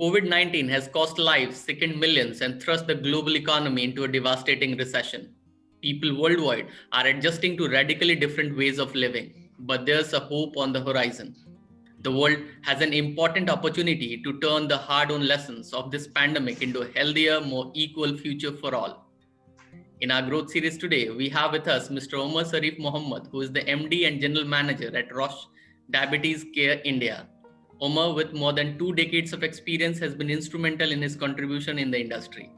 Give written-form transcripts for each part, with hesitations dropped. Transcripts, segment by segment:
COVID-19 has cost lives, sickened millions, and thrust the global economy into a devastating recession. People worldwide are adjusting to radically different ways of living, but there's a hope on the horizon. The world has an important opportunity to turn the hard-won lessons of this pandemic into a healthier, more equal future for all. In our growth series today, we have with us Mr. Omar Sherief Mohammad, who is the MD and General Manager at Roche Diabetes Care India. Omar, with more than 2 decades of experience, has been instrumental in his contribution in the industry.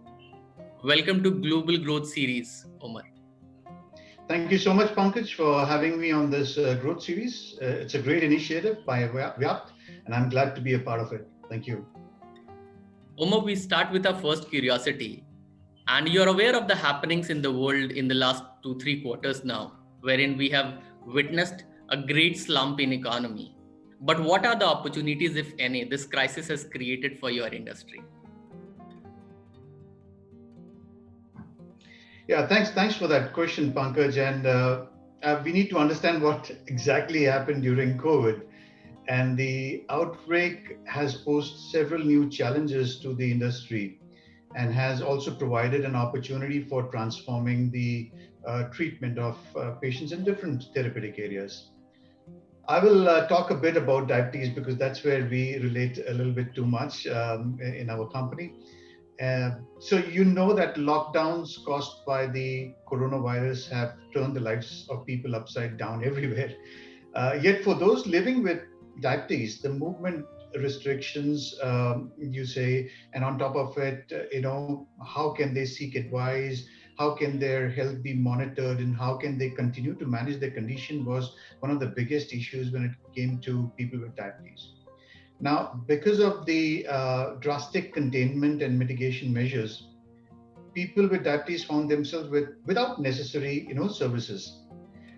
Welcome to Global Growth Series, Omar. Thank you so much, Pankaj, for having me on this growth series. It's a great initiative by VYAPT, and I'm glad to be a part of it. Thank you. Omar, we start with our first curiosity. And you're aware of the happenings in the world in the last 2-3 quarters now, wherein we have witnessed a great slump in economy. But what are the opportunities, if any, this crisis has created for your industry? Yeah, thanks for that question, Pankaj. And we need to understand what exactly happened during COVID. And the outbreak has posed several new challenges to the industry and has also provided an opportunity for transforming the treatment of patients in different therapeutic areas. I will talk a bit about diabetes because that's where we relate a little bit too much in our company. So you know that lockdowns caused by the coronavirus have turned the lives of people upside down everywhere. Yet for those living with diabetes, the movement restrictions, you say, and on top of it, how can they seek advice? How can their health be monitored, and how can they continue to manage their condition was one of the biggest issues when it came to people with diabetes. Now, because of the drastic containment and mitigation measures, people with diabetes found themselves without necessary, services.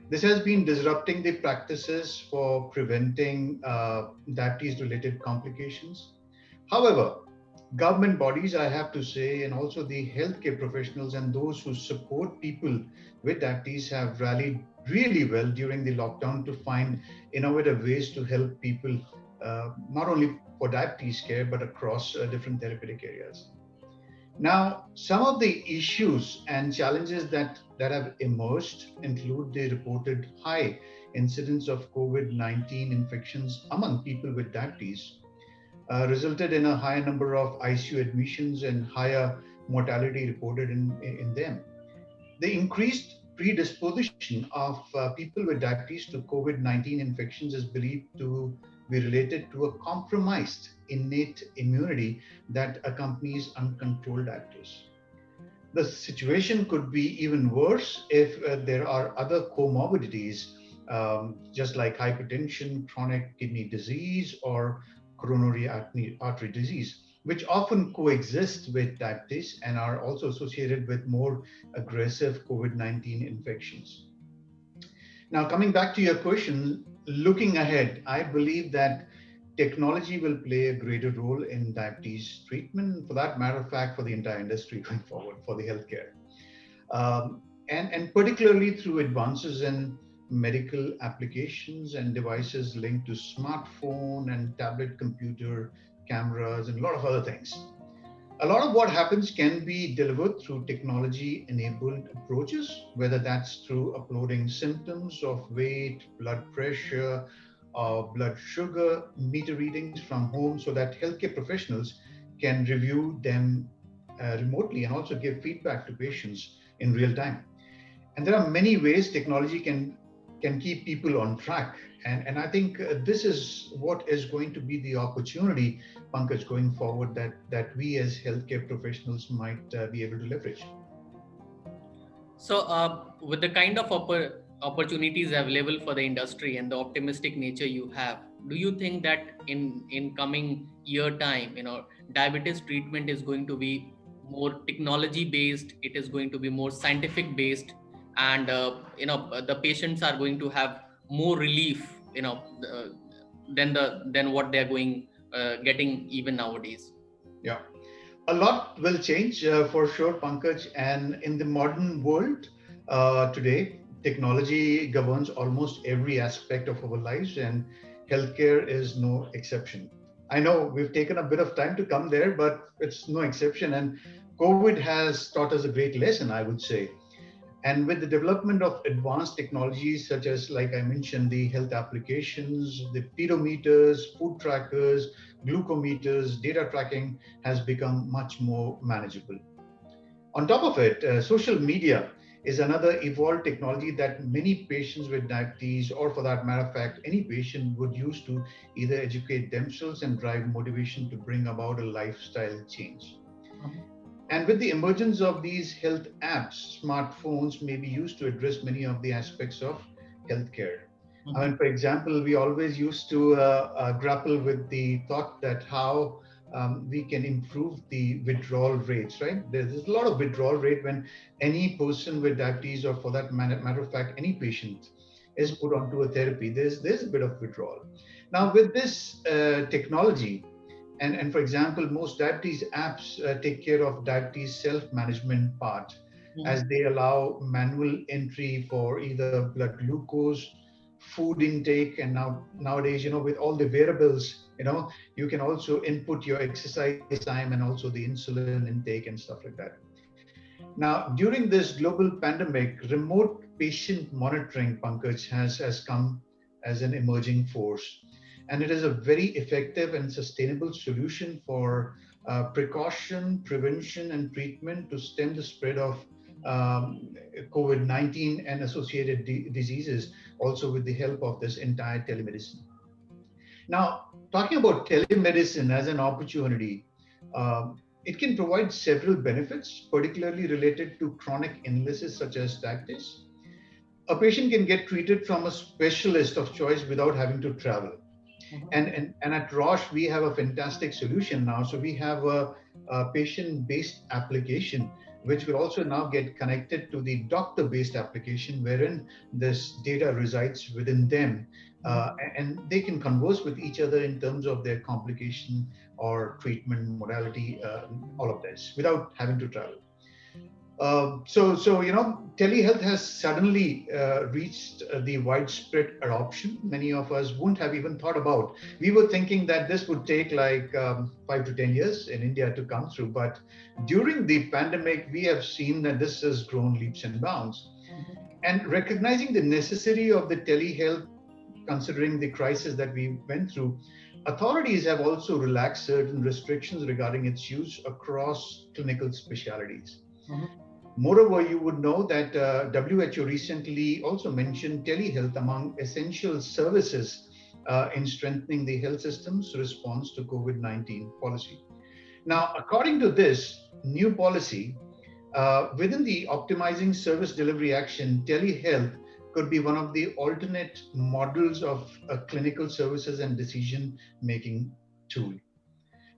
This has been disrupting the practices for preventing diabetes-related complications. However, government bodies, I have to say, and also the healthcare professionals and those who support people with diabetes have rallied really well during the lockdown to find innovative ways to help people, not only for diabetes care, but across different therapeutic areas. Now, some of the issues and challenges that have emerged include the reported high incidence of COVID-19 infections among people with diabetes, resulted in a higher number of ICU admissions and higher mortality reported in them. The increased predisposition of people with diabetes to COVID-19 infections is believed to be related to a compromised innate immunity that accompanies uncontrolled diabetes. The situation could be even worse if there are other comorbidities, just like hypertension, chronic kidney disease, or coronary artery disease, which often coexist with diabetes and are also associated with more aggressive COVID-19 infections. Now, coming back to your question, looking ahead, I believe that technology will play a greater role in diabetes treatment, for that matter of fact, for the entire industry going forward, for the healthcare. And particularly through advances in medical applications and devices linked to smartphone and tablet computer cameras and a lot of other things. A lot of what happens can be delivered through technology-enabled approaches, whether that's through uploading symptoms of weight, blood pressure, or blood sugar meter readings from home so that healthcare professionals can review them remotely and also give feedback to patients in real time. And there are many ways technology can keep people on track. And I think this is what is going to be the opportunity, Pankaj, going forward that we as healthcare professionals might be able to leverage. So with the kind of opportunities available for the industry and the optimistic nature you have, do you think that in coming year time, diabetes treatment is going to be more technology based, it is going to be more scientific based, and the patients are going to have more relief than what they're getting even nowadays? Yeah, a lot will change for sure, Pankaj. And in the modern world today, technology governs almost every aspect of our lives, and healthcare is no exception. I know we've taken a bit of time to come there, but it's no exception. And COVID has taught us a great lesson, I would say. And with the development of advanced technologies such as, like I mentioned, the health applications, the pedometers, food trackers, glucometers, data tracking has become much more manageable. On top of it, social media is another evolved technology that many patients with diabetes, or for that matter of fact, any patient would use to either educate themselves and drive motivation to bring about a lifestyle change. And with the emergence of these health apps, smartphones may be used to address many of the aspects of healthcare. I mean, for example, we always used to grapple with the thought that how we can improve the withdrawal rates, right? There's a lot of withdrawal rate when any person with diabetes, or for that matter of fact, any patient is put onto a therapy. There's a bit of withdrawal. Now, with this technology, and for example, most diabetes apps take care of diabetes self-management part, as they allow manual entry for either blood glucose, food intake, and nowadays, with all the wearables, you can also input your exercise time and also the insulin intake and stuff like that. Now, during this global pandemic, remote patient monitoring, Pankaj, has come as an emerging force. And it is a very effective and sustainable solution for precaution, prevention, and treatment to stem the spread of COVID-19 and associated diseases, also with the help of this entire telemedicine. Now, talking about telemedicine as an opportunity, it can provide several benefits, particularly related to chronic illnesses such as diabetes. A patient can get treated from a specialist of choice without having to travel. And at Roche, we have a fantastic solution now. So we have a patient-based application, which will also now get connected to the doctor-based application, wherein this data resides within them. And they can converse with each other in terms of their complication or treatment modality, all of this, without having to travel. Telehealth has suddenly reached the widespread adoption. Many of us wouldn't have even thought about. We were thinking that this would take like 5 to 10 years in India to come through. But during the pandemic, we have seen that this has grown leaps and bounds. And recognizing the necessity of the telehealth, considering the crisis that we went through, authorities have also relaxed certain restrictions regarding its use across clinical specialties. Moreover, you would know that WHO recently also mentioned telehealth among essential services in strengthening the health system's response to COVID-19 policy. Now, according to this new policy, within the optimizing service delivery action, telehealth could be one of the alternate models of clinical services and decision-making tool.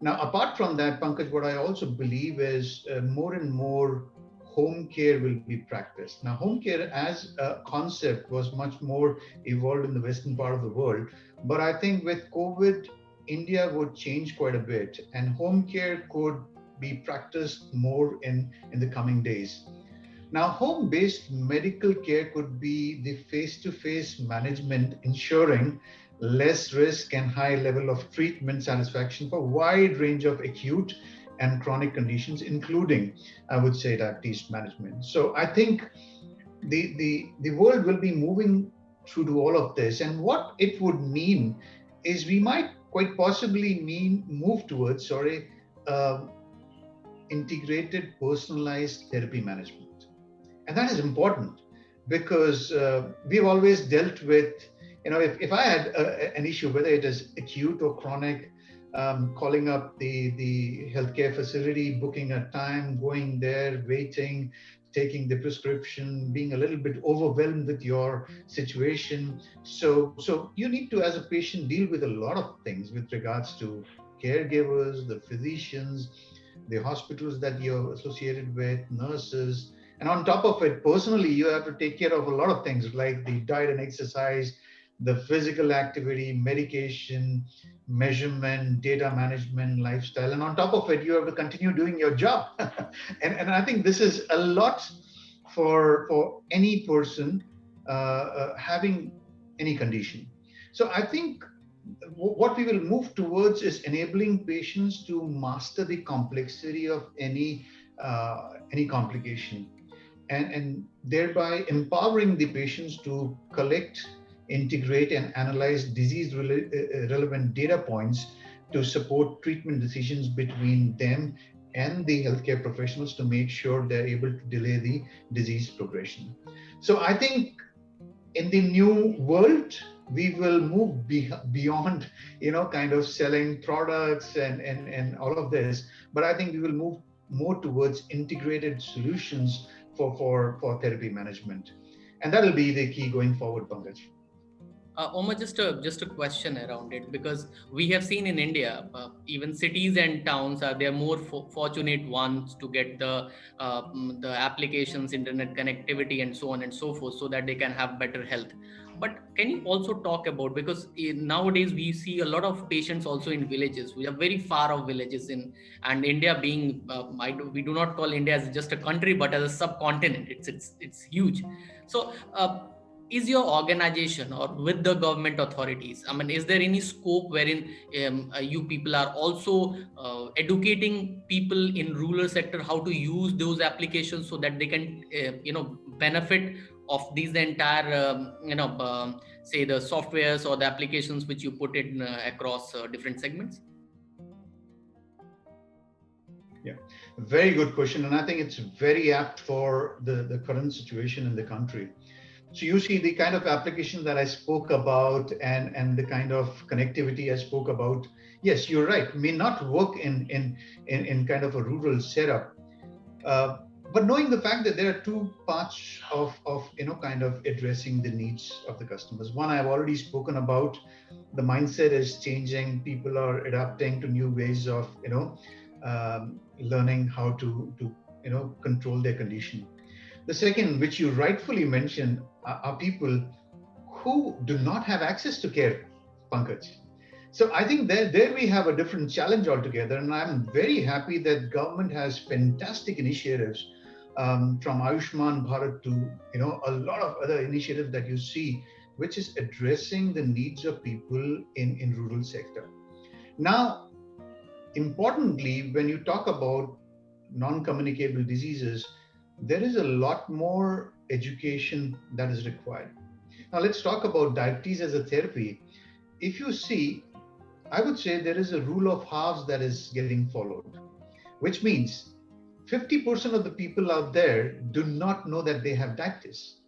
Now, apart from that, Pankaj, what I also believe is more and more home care will be practiced. Now, home care as a concept was much more evolved in the Western part of the world. But I think with COVID, India would change quite a bit, and home care could be practiced more in the coming days. Now, home-based medical care could be the face-to-face management, ensuring less risk and high level of treatment satisfaction for a wide range of acute and chronic conditions, including, I would say, diabetes management. So I think the world will be moving through to all of this. And what it would mean is we might quite possibly move towards, integrated personalized therapy management. And that is important because we've always dealt with, if I had an issue, whether it is acute or chronic, calling up the healthcare facility, booking a time, going there, waiting, taking the prescription, being a little bit overwhelmed with your situation. So you need to, as a patient, deal with a lot of things with regards to caregivers, the physicians, the hospitals that you're associated with, nurses. And on top of it, personally, you have to take care of a lot of things like the diet and exercise, the physical activity, medication, measurement, data management, lifestyle. And on top of it, you have to continue doing your job. and I think this is a lot for any person having any condition. So I think what we will move towards is enabling patients to master the complexity of any complication, and thereby empowering the patients to collect, integrate, and analyze relevant data points to support treatment decisions between them and the healthcare professionals to make sure they're able to delay the disease progression. So I think in the new world, we will move beyond, kind of selling products and all of this. But I think we will move more towards integrated solutions for therapy management. And that'll be the key going forward, Pankaj. Omar, just a question around it, because we have seen in India, even cities and towns are they are more fortunate ones to get the applications, internet connectivity, and so on and so forth, so that they can have better health. But can you also talk about, because nowadays we see a lot of patients also in villages. We are very far off villages and India being we do not call India as just a country but as a subcontinent. It's huge. So. Is your organization or with the government authorities, I mean, is there any scope wherein you people are also educating people in rural sector how to use those applications so that they can benefit of these entire say the softwares or the applications which you put in across different segments? Yeah, very good question. And I think it's very apt for the current situation in the country. So you see the kind of application that I spoke about and the kind of connectivity I spoke about. Yes, you're right. May not work in kind of a rural setup, but knowing the fact that there are two parts of kind of addressing the needs of the customers. One, I've already spoken about. The mindset is changing. People are adapting to new ways of learning how to control their condition. The second, which you rightfully mentioned, are people who do not have access to care, Pankaj. So I think there we have a different challenge altogether, and I'm very happy that government has fantastic initiatives, from Ayushman Bharat to a lot of other initiatives that you see, which is addressing the needs of people in rural sector. Now, importantly, when you talk about non-communicable diseases, there is a lot more education that is required. Now, let's talk about diabetes as a therapy. If you see, I would say there is a rule of halves that is getting followed, which means 50% of the people out there do not know that they have diabetes.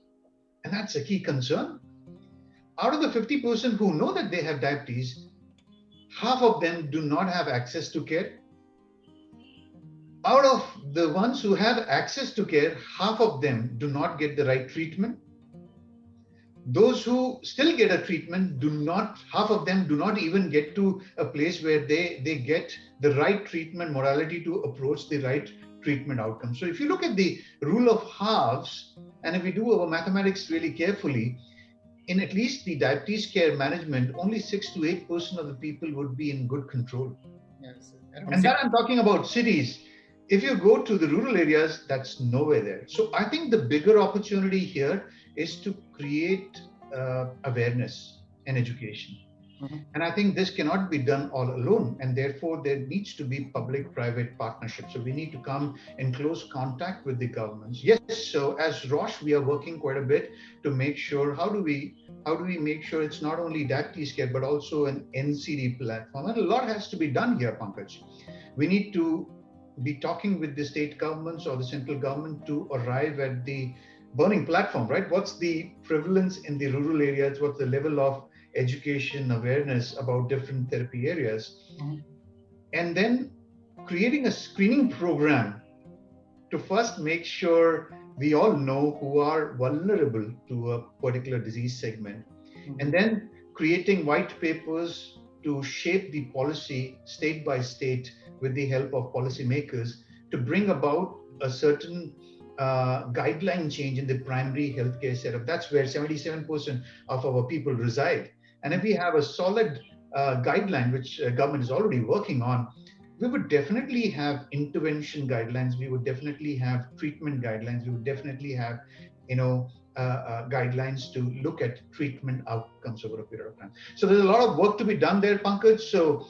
And that's a key concern. Out of the 50% who know that they have diabetes, half of them do not have access to care. Out of the ones who have access to care, half of them do not get the right treatment. Those who still get a treatment half of them do not even get to a place where they get the right treatment modality to approach the right treatment outcome. So if you look at the rule of halves, and if we do our mathematics really carefully, in at least the diabetes care management, only 6 to 8% of the people would be in good control. Yes, and that I'm talking about cities. If you go to the rural areas, that's nowhere there. So I think the bigger opportunity here is to create awareness and education. Mm-hmm. And I think this cannot be done all alone. And therefore, there needs to be public-private partnership. So we need to come in close contact with the governments. Yes, so as Roche, we are working quite a bit to make sure, how do we make sure it's not only diabetes care, but also an NCD platform. And a lot has to be done here, Pankaj. We need to be talking with the state governments or the central government to arrive at the burning platform, right? What's the prevalence in the rural areas? What's the level of education awareness about different therapy areas? Mm-hmm. And then creating a screening program to first make sure we all know who are vulnerable to a particular disease segment. Mm-hmm. And then creating white papers to shape the policy state by state with the help of policymakers to bring about a certain guideline change in the primary healthcare setup. That's where 77% of our people reside. And if we have a solid guideline, which government is already working on, we would definitely have intervention guidelines. We would definitely have treatment guidelines. We would definitely have, guidelines to look at treatment outcomes over a period of time. So there's a lot of work to be done there, Pankaj. So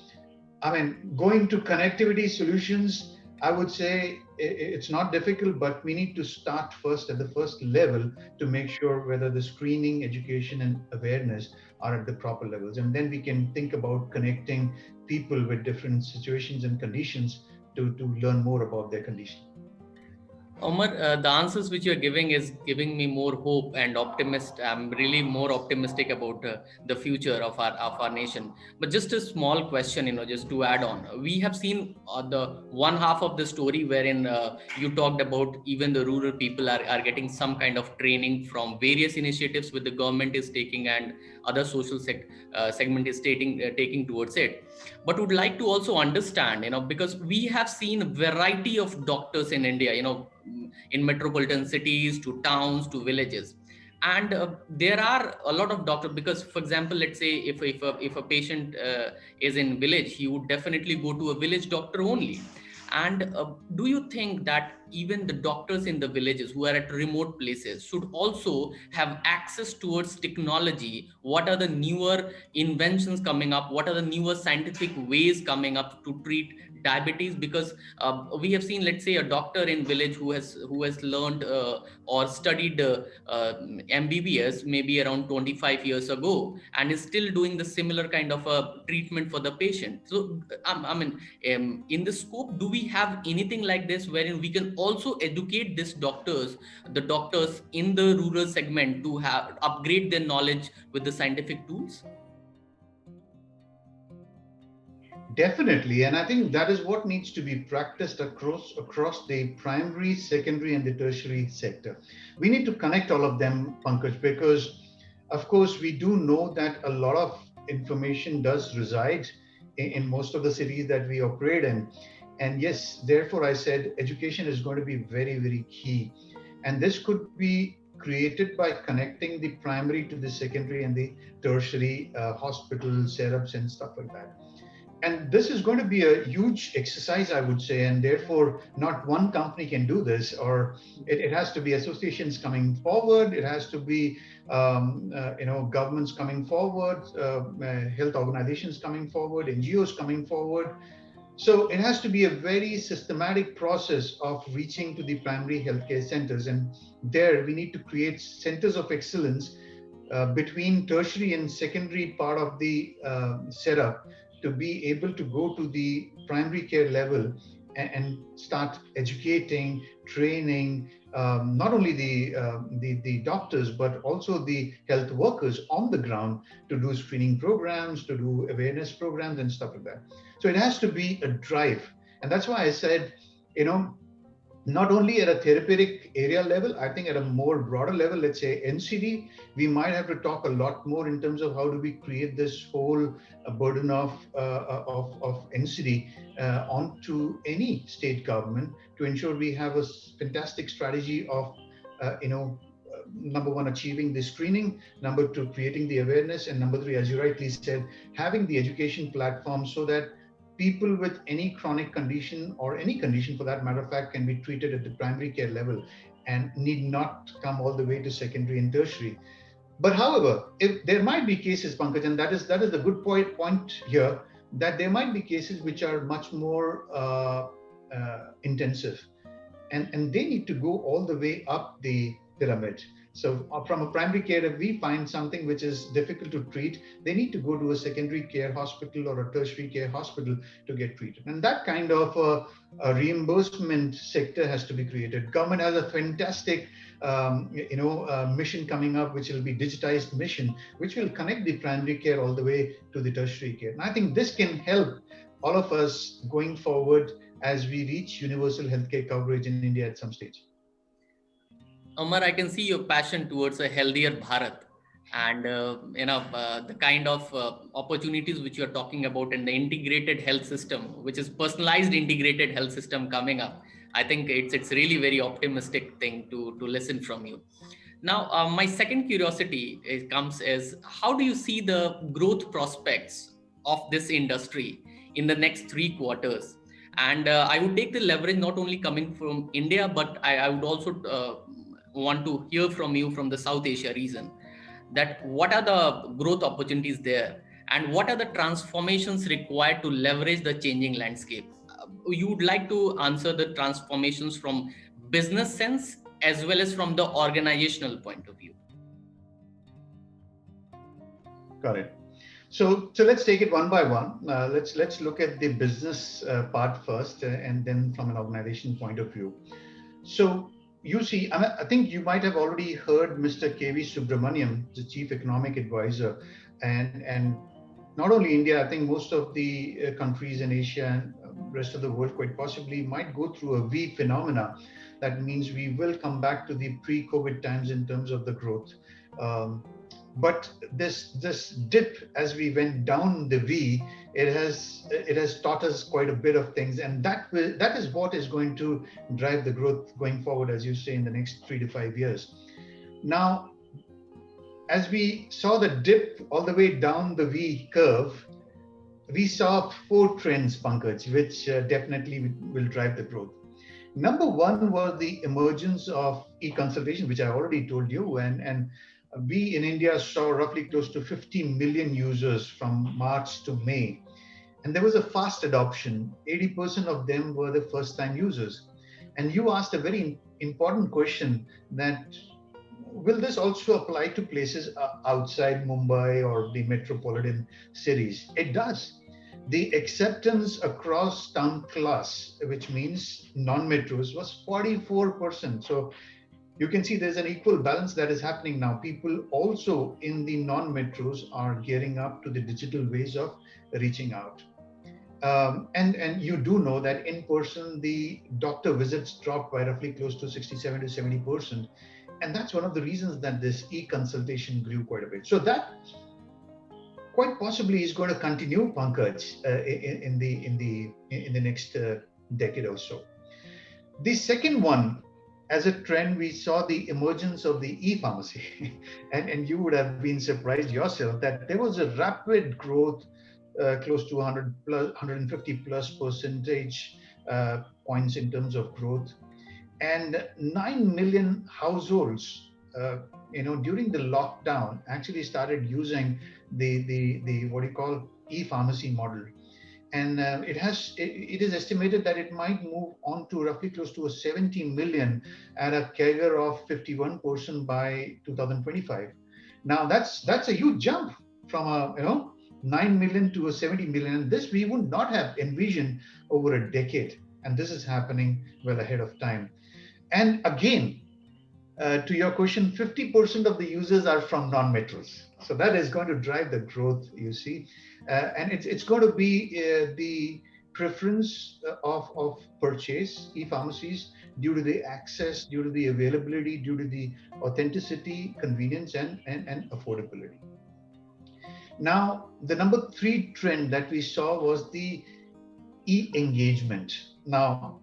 I mean, going to connectivity solutions, I would say it's not difficult, but we need to start first at the first level to make sure whether the screening, education, and awareness are at the proper levels. And then we can think about connecting people with different situations and conditions to learn more about their condition. Omar, the answers which you're giving is giving me more hope and optimist. I'm really more optimistic about the future of our nation. But just a small question, just to add on, we have seen the one half of the story wherein you talked about even the rural people are getting some kind of training from various initiatives which the government is taking and other social segment is taking towards it. But would like to also understand, because we have seen variety of doctors in India, in metropolitan cities to towns to villages, and there are a lot of doctors, because for example, let's say if a patient is in village, he would definitely go to a village doctor only. And do you think that even the doctors in the villages who are at remote places should also have access towards technology? What are the newer inventions coming up? What are the newer scientific ways coming up to treat diabetes? Because we have seen, let's say, a doctor in village who has learned or studied MBBS maybe around 25 years ago and is still doing the similar kind of treatment for the patient. So I mean, in the scope, do we have anything like this wherein we can also educate the doctors in the rural segment to have upgrade their knowledge with the scientific tools? Definitely, and I think that is what needs to be practiced across the primary, secondary, and the tertiary sector. We need to connect all of them, Pankaj, because of course we do know that a lot of information does reside in most of the cities that we operate in. And yes, therefore I said education is going to be very, very key. And this could be created by connecting the primary to the secondary and the tertiary hospitals, setups, and stuff like that. And this is going to be a huge exercise, I would say, and therefore not one company can do this, or it has to be associations coming forward, it has to be governments coming forward, health organizations coming forward, NGOs coming forward. So it has to be a very systematic process of reaching to the primary healthcare centers, and there we need to create centers of excellence between tertiary and secondary part of the setup, to be able to go to the primary care level and start educating, training not only the doctors but also the health workers on the ground to do screening programs, to do awareness programs and stuff like that. So it has to be a drive, and that's why I said, you know, not only at a therapeutic area level, I think at a more broader level, let's say NCD, we might have to talk a lot more in terms of how do we create this whole burden of NCD onto any state government to ensure we have a fantastic strategy of, number one, achieving the screening, number two, creating the awareness, and number three, as you rightly said, having the education platform so that people with any chronic condition or any condition for that matter of fact can be treated at the primary care level and need not come all the way to secondary and tertiary. But however, if there might be cases, Pankaj, and that is the good point here, that there might be cases which are much more intensive, and they need to go all the way up the pyramid. So from a primary care, if we find something which is difficult to treat, they need to go to a secondary care hospital or a tertiary care hospital to get treated. And that kind of a reimbursement sector has to be created. Government has a fantastic mission coming up, which will be digitized mission, which will connect the primary care all the way to the tertiary care. And I think this can help all of us going forward as we reach universal healthcare coverage in India at some stage. Amar, I can see your passion towards a healthier Bharat, and the kind of opportunities which you are talking about in the integrated health system, which is personalized integrated health system coming up. I think it's really very optimistic thing to listen from you. Now, my second curiosity comes is, how do you see the growth prospects of this industry in the next 3 quarters? And I would take the leverage not only coming from India, but I would also want to hear from you from the South Asia region, that what are the growth opportunities there and what are the transformations required to leverage the changing landscape. You would like to answer the transformations from business sense as well as from the organizational point of view. Got it. So let's take it one by one. Let's look at the business part first, and then from an organization point of view. So you see, I think you might have already heard Mr. K.V. Subramaniam, the Chief Economic Advisor, and not only India, I think most of the countries in Asia and rest of the world quite possibly might go through a V phenomena. That means we will come back to the pre-COVID times in terms of the growth. But this dip as we went down the V, it has taught us quite a bit of things, and that is what is going to drive the growth going forward, as you say, in the next 3 to 5 years. Now, as we saw the dip all the way down the V curve, we saw 4 trends, Pankaj, which definitely will drive the growth. Number one was the emergence of e-consultation, which I already told you, and we in India saw roughly close to 50 million users from March to May. And there was a fast adoption. 80% of them were the first time users. And you asked a very important question, that will this also apply to places outside Mumbai or the metropolitan cities? It does. The acceptance across town class, which means non-metros, was 44%. So you can see there's an equal balance that is happening now. People also in the non-metros are gearing up to the digital ways of reaching out. And you do know that in person, the doctor visits dropped by roughly close to 67 to 70%. And that's one of the reasons that this e-consultation grew quite a bit. So that quite possibly is going to continue, Pankaj, in the next decade or so. The second one, as a trend, we saw the emergence of the e-pharmacy. and you would have been surprised yourself that there was a rapid growth, close to 150 plus percentage points in terms of growth. And 9 million households, during the lockdown actually started using the what you call e-pharmacy model. And it is estimated that it might move on to roughly close to a 70 million at a CAGR of 51% by 2025. Now that's a huge jump from a 9 million to a 70 million. And this we would not have envisioned over a decade. And this is happening well ahead of time. And again, to your question, 50% of the users are from non-metros. So that is going to drive the growth, you see. And it's going to be the preference of purchase e-pharmacies due to the access, due to the availability, due to the authenticity, convenience, and affordability. Now, the number 3 trend that we saw was the e-engagement. Now,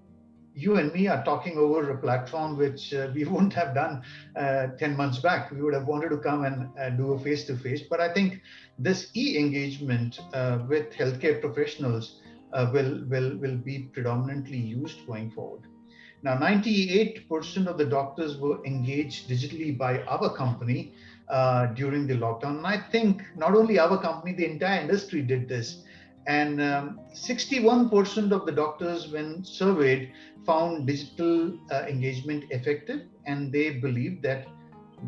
you and me are talking over a platform which we wouldn't have done 10 months back. We would have wanted to come and do a face-to-face. But I think this e-engagement with healthcare professionals will be predominantly used going forward. Now, 98% of the doctors were engaged digitally by our company during the lockdown. And I think not only our company, the entire industry did this. And 61% of the doctors, when surveyed, found digital engagement effective, and they believe that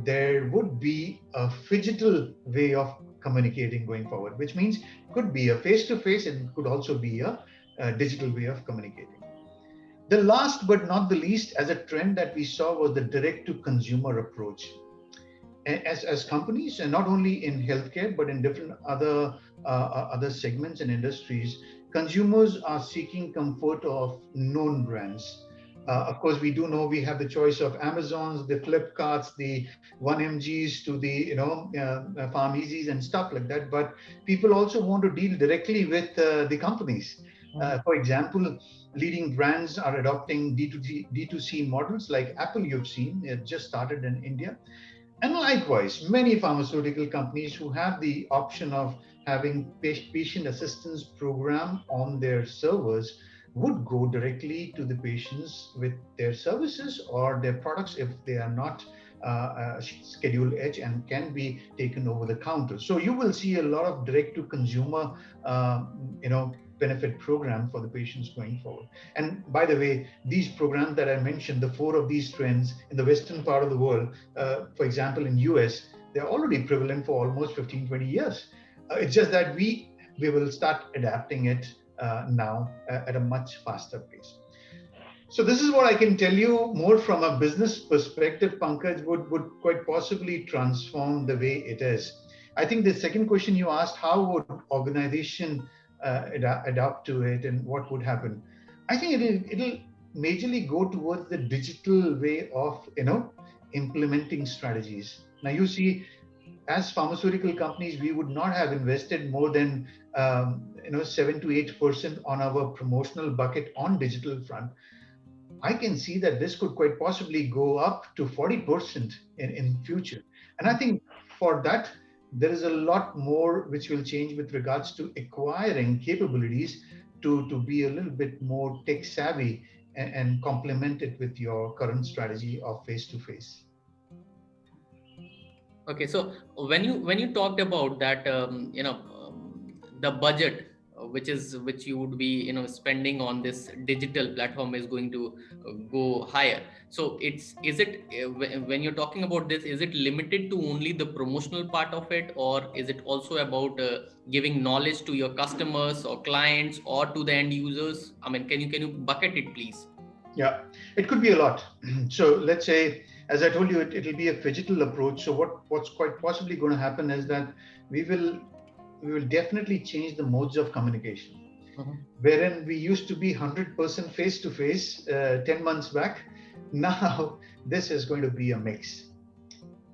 there would be a phygital way of communicating going forward, which means it could be a face-to-face and could also be a digital way of communicating. The last but not the least, as a trend that we saw, was the direct-to-consumer approach. As companies, and not only in healthcare, but in different other segments and industries, consumers are seeking comfort of known brands. Of course, we do know we have the choice of Amazons, the Flipkarts, the 1mgs to the Pharmeasies and stuff like that. But people also want to deal directly with the companies. For example, leading brands are adopting D2C models like Apple. You've seen it just started in India. And likewise, many pharmaceutical companies who have the option of having patient assistance program on their servers would go directly to the patients with their services or their products if they are not schedule edge and can be taken over the counter. So you will see a lot of direct to consumer, benefit program for the patients going forward. And by the way, these programs that I mentioned, the four of these trends in the western part of the world, for example, in US, they're already prevalent for almost 15, 20 years. It's just that we will start adapting it now at a much faster pace. So this is what I can tell you more from a business perspective. Pankaj would quite possibly transform the way it is. I think the second question you asked, how would organization adapt to it and what would happen? I think it'll majorly go towards the digital way of implementing strategies. Now you see, as pharmaceutical companies, we would not have invested more than 7 to 8% on our promotional bucket on digital front. I can see that this could quite possibly go up to 40% in future. And I think for that, there is a lot more which will change with regards to acquiring capabilities to be a little bit more tech savvy and complement it with your current strategy of face to face. Okay, so when you talked about that, the budget which you would be spending on this digital platform is going to go higher. So is it when you're talking about this, is it limited to only the promotional part of it, or is it also about giving knowledge to your customers or clients or to the end users? I mean, can you bucket it, please? Yeah, it could be a lot. So let's say, as I told you, it'll be a phygital approach. So what's quite possibly going to happen is that we will we will definitely change the modes of communication. Wherein we used to be 100% face to face 10 months back, now this is going to be a mix.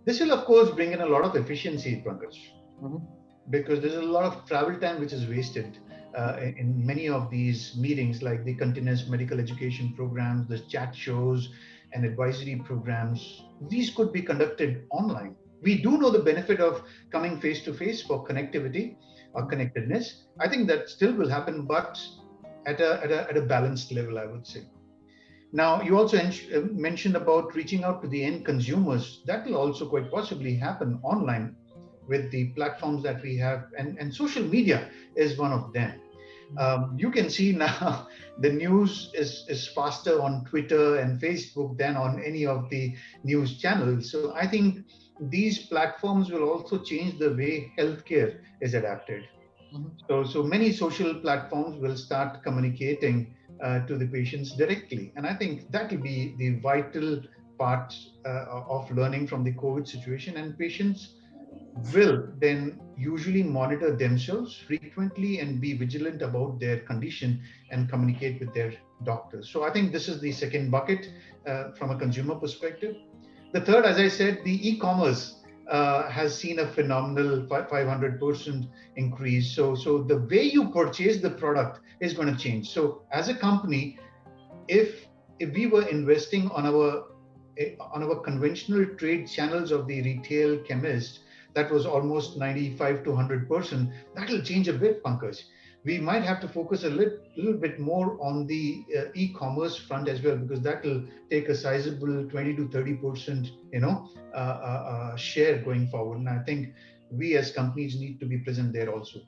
This will, of course, bring in a lot of efficiency, Pankaj, because there's a lot of travel time which is wasted in many of these meetings, like the continuous medical education programs, the chat shows, and advisory programs. These could be conducted online. We do know the benefit of coming face to face for connectivity or connectedness. I think that still will happen, but at a balanced level, I would say. Now, you also mentioned about reaching out to the end consumers. That will also quite possibly happen online with the platforms that we have, and social media is one of them. You can see now the news is faster on Twitter and Facebook than on any of the news channels. So I think these platforms will also change the way healthcare is adapted. So many social platforms will start communicating to the patients directly. And I think that will be the vital part of learning from the COVID situation. And patients will then usually monitor themselves frequently and be vigilant about their condition and communicate with their doctors. So I think this is the second bucket from a consumer perspective. The third, as I said, the e-commerce has seen a phenomenal 500% increase. So the way you purchase the product is going to change. So as a company, if we were investing on our conventional trade channels of the retail chemist, that was almost 95 to 100%. That will change a bit, Pankaj. We might have to focus a little bit more on the e-commerce front as well, because that will take a sizable 20 to 30%, share going forward. And I think we as companies need to be present there also.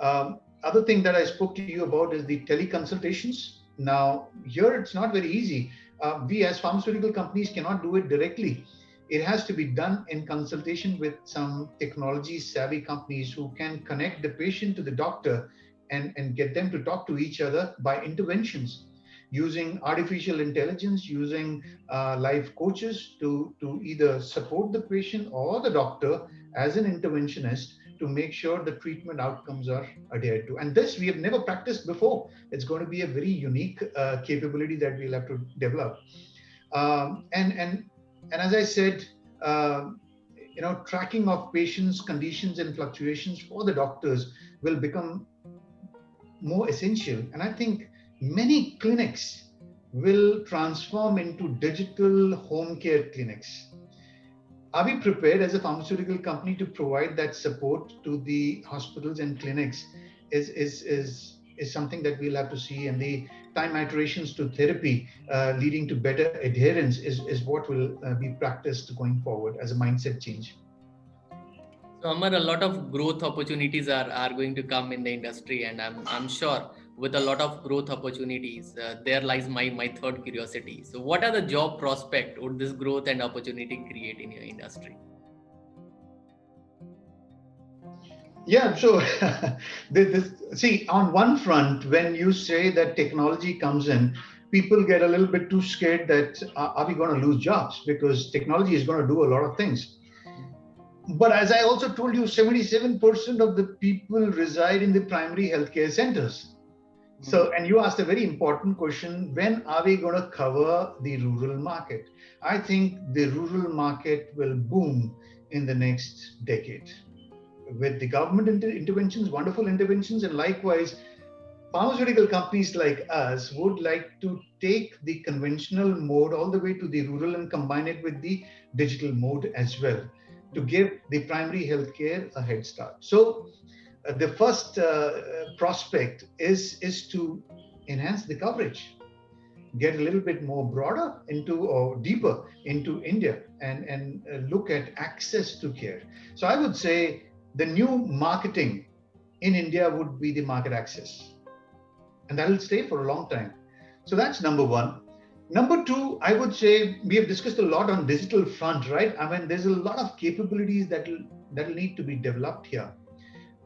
Other thing that I spoke to you about is the Tele Consultations. Now, here it's not very easy. We as pharmaceutical companies cannot do it directly. It has to be done in consultation with some technology savvy companies who can connect the patient to the doctor and get them to talk to each other by interventions using artificial intelligence, using live coaches to either support the patient or the doctor as an interventionist to make sure the treatment outcomes are adhered to. And this we have never practiced before. It's going to be a very unique capability that we'll have to develop. And as I said, tracking of patients' conditions and fluctuations for the doctors will become more essential. And I think many clinics will transform into digital home care clinics. Are we prepared as a pharmaceutical company to provide that support to the hospitals and clinics is is something that we'll have to see, and the time iterations to therapy leading to better adherence is what will be practiced going forward as a mindset change. So Amar, a lot of growth opportunities are going to come in the industry, and I'm sure with a lot of growth opportunities, there lies my third curiosity. So what are the job prospect would this growth and opportunity create in your industry? Yeah, so see, on one front, when you say that technology comes in, people get a little bit too scared that are we going to lose jobs because technology is going to do a lot of things. But as I also told you, 77% of the people reside in the primary healthcare centers. So, and you asked a very important question, when are we going to cover the rural market? I think the rural market will boom in the next decade with the government interventions, wonderful interventions, and likewise, pharmaceutical companies like us would like to take the conventional mode all the way to the rural and combine it with the digital mode as well to give the primary healthcare a head start. So the first prospect is to enhance the coverage, get a little bit more broader into or deeper into India, and look at access to care. So I would say the new marketing in India would be the market access, and that will stay for a long time. So that's number one. Number two, I would say we have discussed a lot on digital front, right? I mean, there's a lot of capabilities that'll need to be developed here,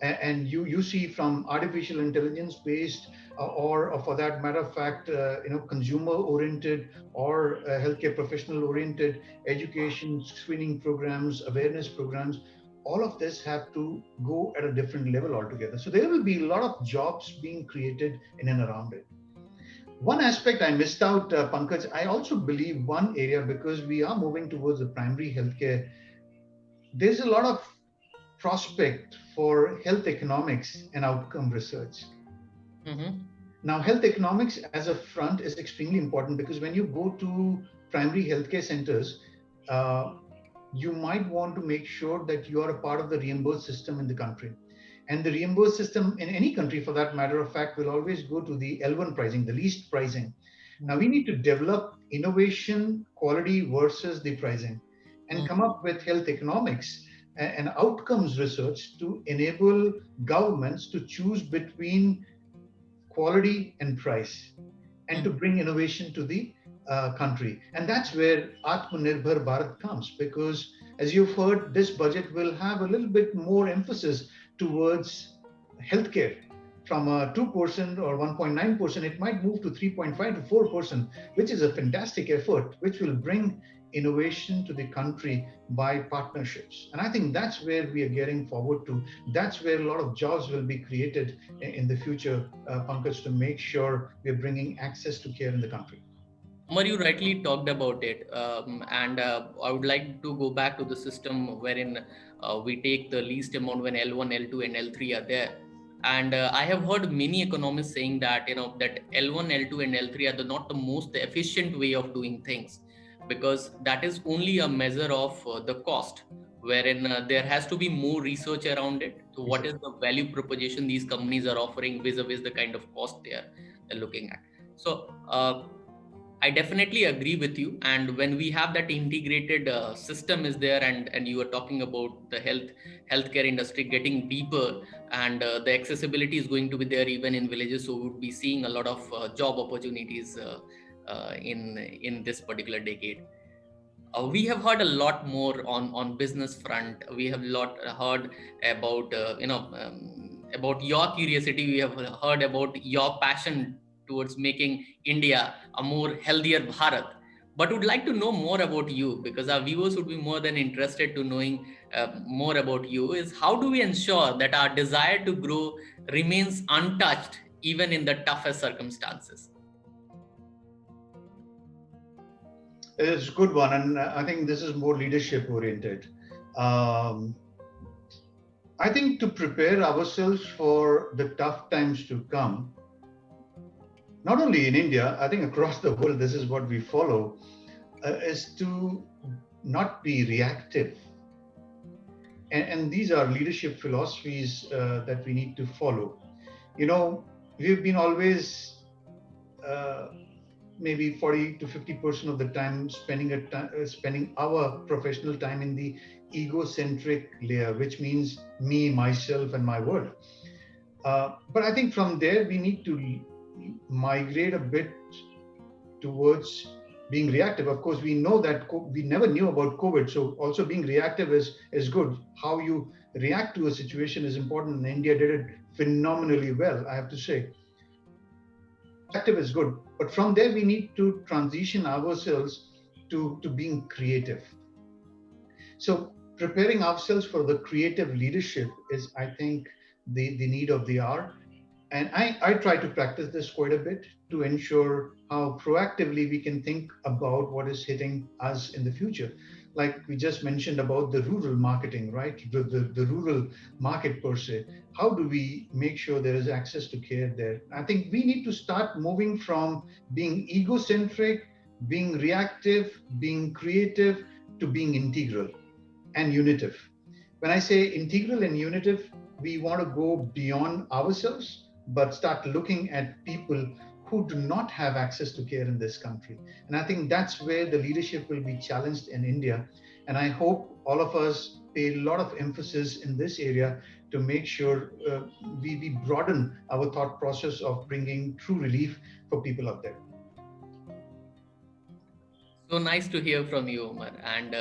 and you see from artificial intelligence based or for that matter of fact consumer oriented or healthcare professional oriented education screening programs, awareness programs, all of this have to go at a different level altogether. So there will be a lot of jobs being created in and around it. One aspect I missed out, Pankaj, I also believe one area, because we are moving towards the primary healthcare, there's a lot of prospect for health economics and outcome research. Mm-hmm. Now, health economics as a front is extremely important because when you go to primary healthcare centers, uh, you might want to make sure that you are a part of the reimbursed system in the country. And the reimbursed system in any country, for that matter of fact, will always go to the L1 pricing, the least pricing. Now, we need to develop innovation, quality versus the pricing, and come up with health economics and outcomes research to enable governments to choose between quality and price and to bring innovation to the country. And that's where Atmanirbhar Bharat comes, because as you've heard, this budget will have a little bit more emphasis towards healthcare. From 2% or 1.9%, it might move to 3.5 to 4%, which is a fantastic effort, which will bring innovation to the country by partnerships. And I think that's where we are getting forward to. That's where a lot of jobs will be created in the future, Pankaj, to make sure we're bringing access to care in the country. Amar, you rightly talked about it, and I would like to go back to the system wherein we take the least amount when L1, L2, and L3 are there. And I have heard many economists saying that that L1, L2, and L3 are not the most efficient way of doing things, because that is only a measure of the cost, wherein there has to be more research around it. So, what is the value proposition these companies are offering vis-a-vis the kind of cost they're looking at? So. I definitely agree with you. And when we have that integrated system is there, and you are talking about the healthcare industry getting deeper, and the accessibility is going to be there even in villages, so we would be seeing a lot of job opportunities in this particular decade. We have heard a lot more on business front. We have heard about about your curiosity. We have heard about your passion towards making India a more healthier Bharat, but would like to know more about you, because our viewers would be more than interested to knowing more about you. Is how do we ensure that our desire to grow remains untouched even in the toughest circumstances? It's a good one, and I think this is more leadership oriented. Um, I think to prepare ourselves for the tough times to come, not only in India, I think across the world, this is what we follow, is to not be reactive. And these are leadership philosophies that we need to follow. You know, we've been always uh, maybe 40 to 50% of the time spending our professional time in the egocentric layer, which means me, myself, and my world. But I think from there we need to migrate a bit towards being reactive. Of course, we know that we never knew about COVID, so also being reactive is good. How you react to a situation is important, and India did it phenomenally well, I have to say. Reactive is good, but from there we need to transition ourselves to being creative. So preparing ourselves for the creative leadership is, I think, the need of the hour. And I try to practice this quite a bit to ensure how proactively we can think about what is hitting us in the future. Like we just mentioned about the rural marketing, right? The rural market per se. How do we make sure there is access to care there? I think we need to start moving from being egocentric, being reactive, being creative, to being integral and unitive. When I say integral and unitive, we want to go beyond ourselves, but start looking at people who do not have access to care in this country. And I think that's where the leadership will be challenged in India. And I hope all of us pay a lot of emphasis in this area to make sure we broaden our thought process of bringing true relief for people out there. So nice to hear from you, Omar. And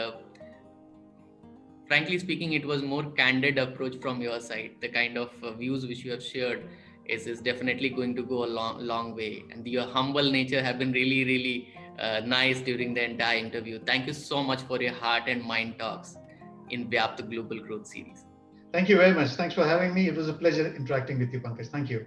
frankly speaking, it was more candid approach from your side. The kind of views which you have shared is definitely going to go a long way. And your humble nature have been really nice during the entire interview. Thank you so much for your heart and mind talks in VYAPT Global Growth Series. Thank you very much. Thanks for having me. It was a pleasure interacting with you, Pankaj. Thank you.